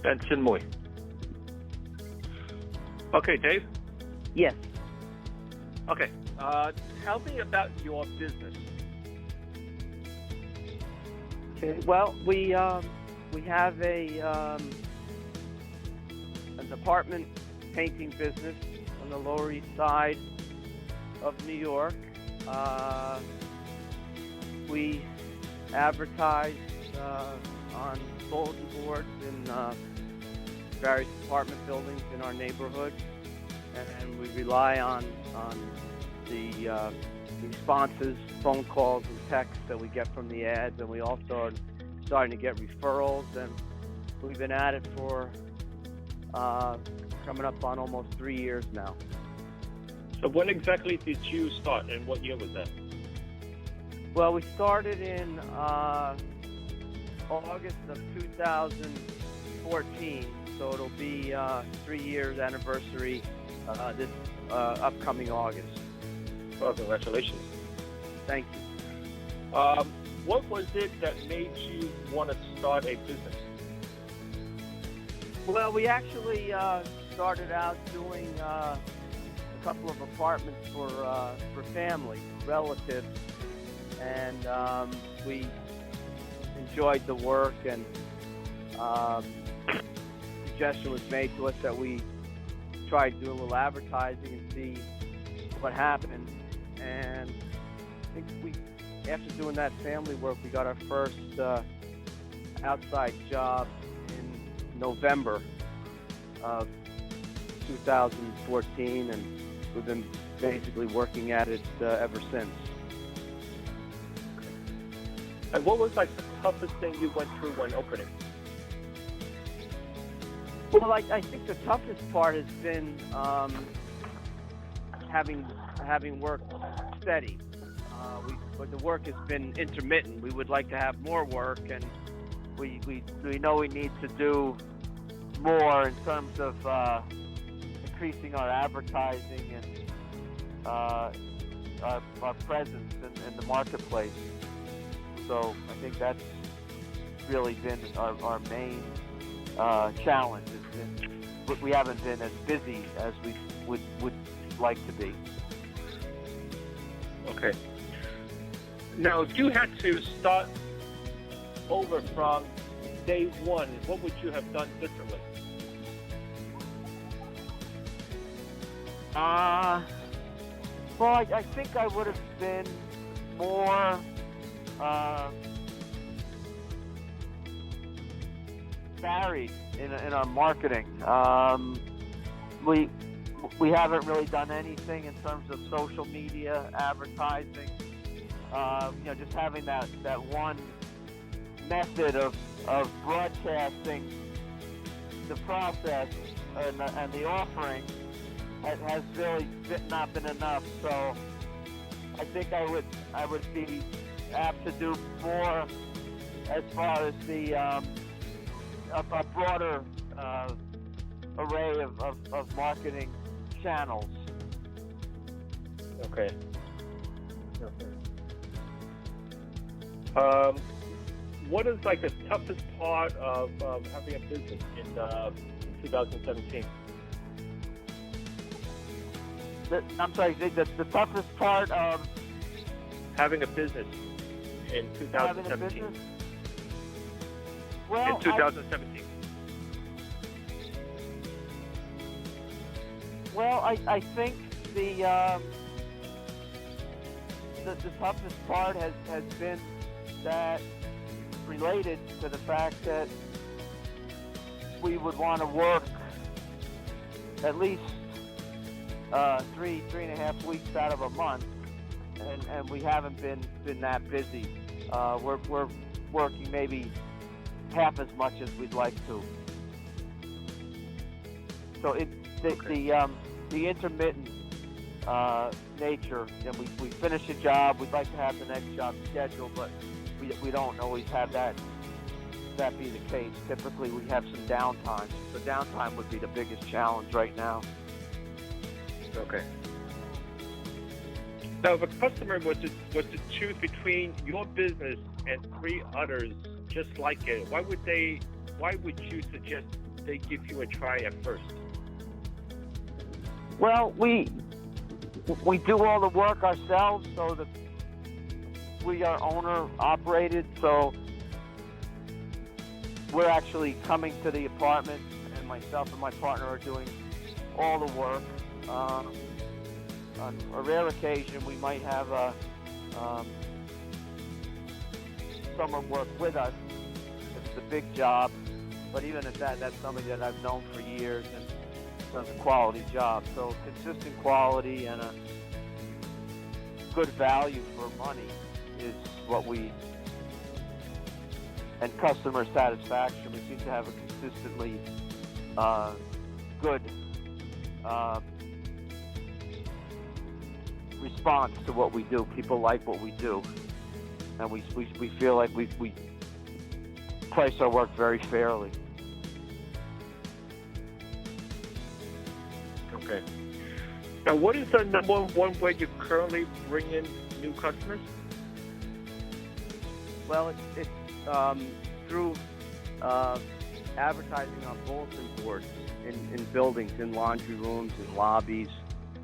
and Sinmui. Okay, Dave. Yes. Okay. Tell me about your business. Okay. Well, we have an apartment painting business on the Lower East Side of New York. We advertise on bulletin boards in various apartment buildings in our neighborhood, and we rely on the responses, phone calls, and texts that we get from the ads, and we also are starting to get referrals, and we've been at it for coming up on almost 3 years now. So when exactly did you start, and what year was that? Well, we started in August of 2014, so it'll be 3 years anniversary this upcoming August. Well, congratulations. Thank you. What was it that made you want to start a business? Well, we actually started out doing a couple of apartments for family, relatives, and we enjoyed the work, and suggestion was made to us that we try to do a little advertising and see what happened. And I think after doing that family work, we got our first outside job in November of 2014, and we've been basically working at it ever since. And what was like the toughest thing you went through when opening? Well, I think the toughest part has been having work steady. But the work has been intermittent. We would like to have more work, and we know we need to do more in terms of increasing our advertising and our presence in the marketplace. So I think that's really been our main challenge. We haven't been as busy as we would like to be. Okay. Now, if you had to start over from day one, what would you have done differently? Well, I think I would have been more varied in our marketing. We haven't really done anything in terms of social media advertising. Just having that one method of broadcasting the process and the offering has really not been enough. So I think I would be apt to do more as far as a broader array of marketing channels. Okay. What is like the toughest part of having a business in 2017? I'm sorry, the toughest part of having a business in 2017. Well, in 2017. I think the toughest part has been that related to the fact that we would want to work at least 3.5 weeks out of a month, and we haven't been that busy. We're working maybe half as much as we'd like to. So the intermittent nature, and we finish a job, we'd like to have the next job scheduled, but we don't always have that be the case. Typically we have some downtime. So downtime would be the biggest challenge right now. Okay. Now, if a customer was to choose between your business and 3 others just like it, why would you suggest they give you a try at first? Well, we do all the work ourselves, so that we are owner operated. So we're actually coming to the apartment, and myself and my partner are doing all the work. On a rare occasion, we might have someone work with us if it's a big job. But even at that, that's somebody that I've known for years and does a quality job. So consistent quality and a good value for money is what we, and customer satisfaction. We seem to have a consistently good response to what we do. People like what we do, and we feel like we price our work very fairly. Okay. Now, what is the number one way you currently bring in new customers? Well, it's through advertising on bulletin boards in buildings, in laundry rooms, in lobbies.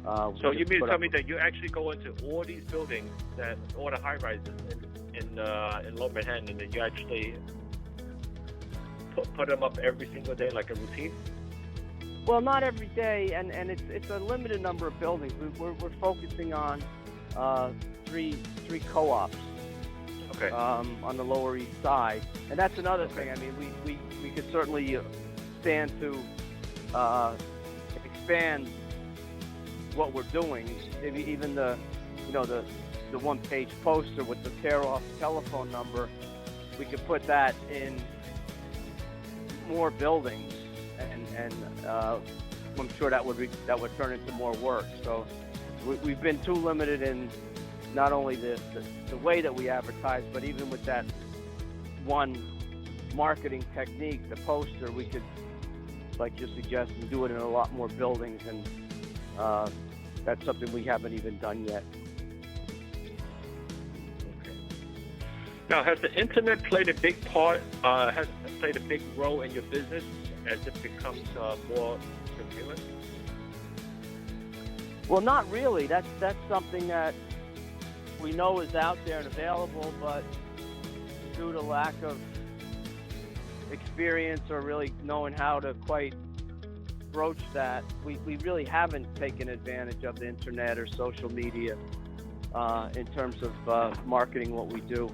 So you mean to tell me that you actually go into all these buildings, that all the high rises in Lower Manhattan, and then you actually put them up every single day like a routine? Well, not every day, and it's a limited number of buildings. We're focusing on three co-ops. Okay. On the Lower East Side, and that's another thing. I mean, we could certainly stand to expand what we're doing. Maybe even the one-page poster with the tear-off telephone number, we could put that in more buildings, and I'm sure that would turn into more work. So we've been too limited in not only the way that we advertise, but even with that one marketing technique, the poster, we could, like you're suggesting, do it in a lot more buildings, and that's something we haven't even done yet. Okay. Now, has the internet played a big part, has it played a big role in your business as it becomes more prevalent? Well, not really. That's something that we know is out there and available, but due to lack of experience or really knowing how to quite broach that, we really haven't taken advantage of the internet or social media in terms of marketing what we do.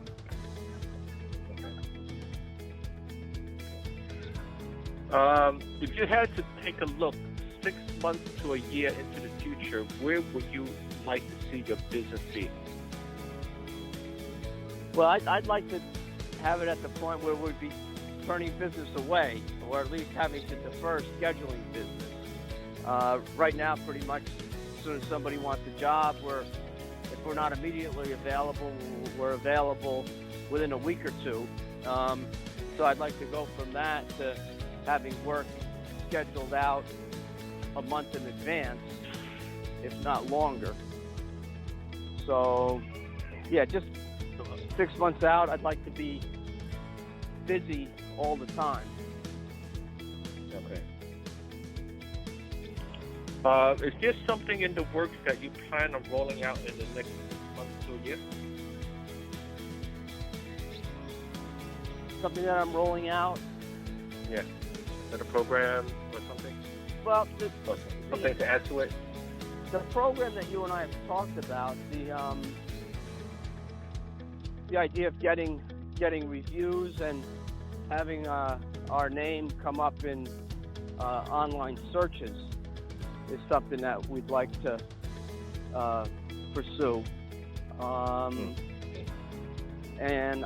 If you had to take a look 6 months to a year into the future, where would you like to see your business be? Well, I'd like to have it at the point where we'd be turning business away, or at least having to defer scheduling business. Right now, pretty much, as soon as somebody wants a job, if we're not immediately available, we're available within a week or two. So I'd like to go from that to having work scheduled out a month in advance, if not longer. So, yeah, just 6 months out, I'd like to be busy all the time. Okay. Is there something in the works that you plan on rolling out in the next month to a year? Something that I'm rolling out? Yeah. Is that a program or something? Well, something to add to it? The program that you and I have talked about, the idea of getting reviews and having our name come up in online searches is something that we'd like to pursue. And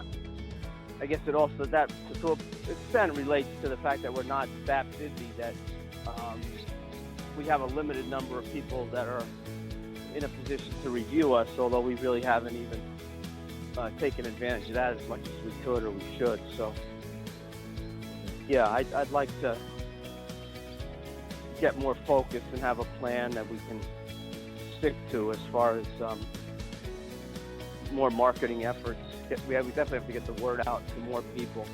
I guess it also, that to an extent, relates to the fact that we're not that busy, that we have a limited number of people that are in a position to review us, although we really haven't even taken advantage of that as much as we could or we should. So, yeah, I'd like to get more focused and have a plan that we can stick to as far as more marketing efforts. We definitely have to get the word out to more people.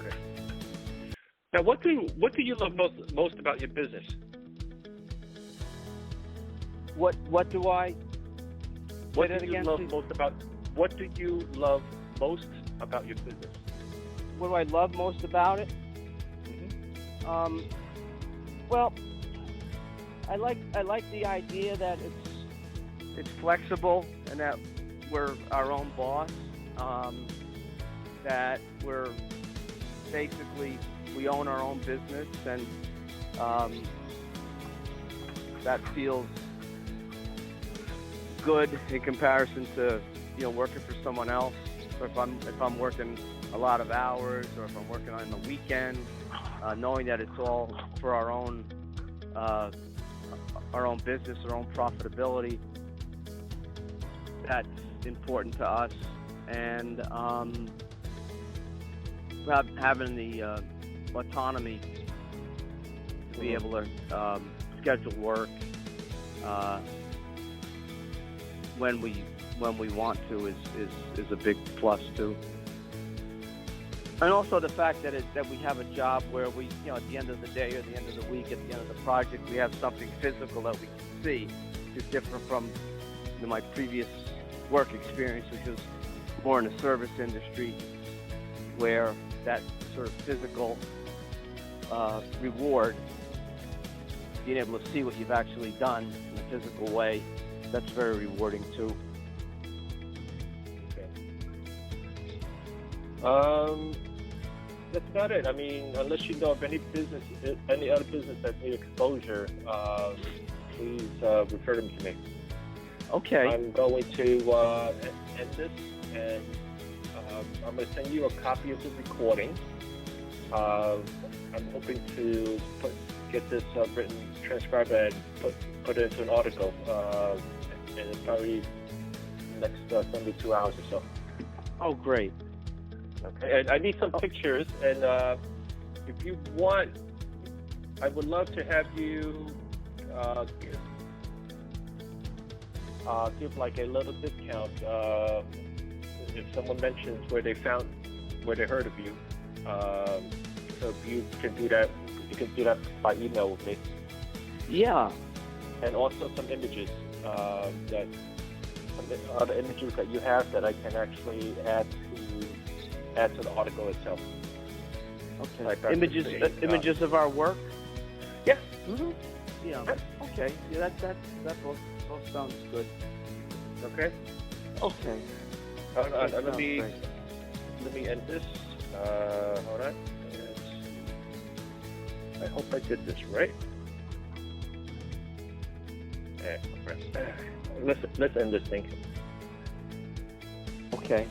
Okay. Now, what do you love most about your business? What do I? What Say that do you again, love please? most about? What do you love most about your business? What do I love most about it? Well, I like the idea that it's flexible and that we're our own boss. That we're basically we own our own business, and that feels good in comparison to working for someone else. Or if I'm working a lot of hours, or if I'm working on the weekend, knowing that it's all for our own business, our own profitability, that's important to us. And having the autonomy to be able to schedule work when we want to is a big plus too. And also the fact that we have a job where we, at the end of the day or the end of the week, at the end of the project, we have something physical that we can see. It's different from my previous work experience, which was more in the service industry, where that sort of physical reward, being able to see what you've actually done in a physical way, that's very rewarding too. That's about it. I mean, unless you know of any other business that need exposure, please refer them to me. Okay. I'm going to end this, and I'm going to send you a copy of the recording. I'm hoping to get this written, transcribed, and put it into an article in probably next 72 hours or so. Oh, great. Okay, and I need some pictures, and if you want, I would love to have you give like a little discount if someone mentions where they heard of you. So if you can do that by email with me. Yeah. And also some images some other images that you have that I can actually add to the article itself. Okay. Like Images of our work. Yeah. Mm-hmm. Yeah. Okay. Yeah, that both sounds good. Okay. Okay. Let me end this. Hold on. I hope I did this right. Let's end this thing. Okay.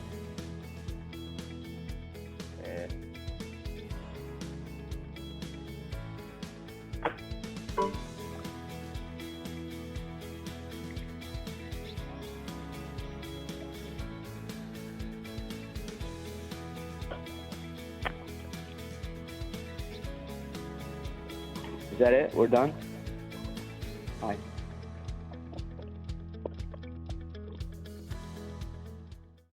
Is that it? We're done? Hi.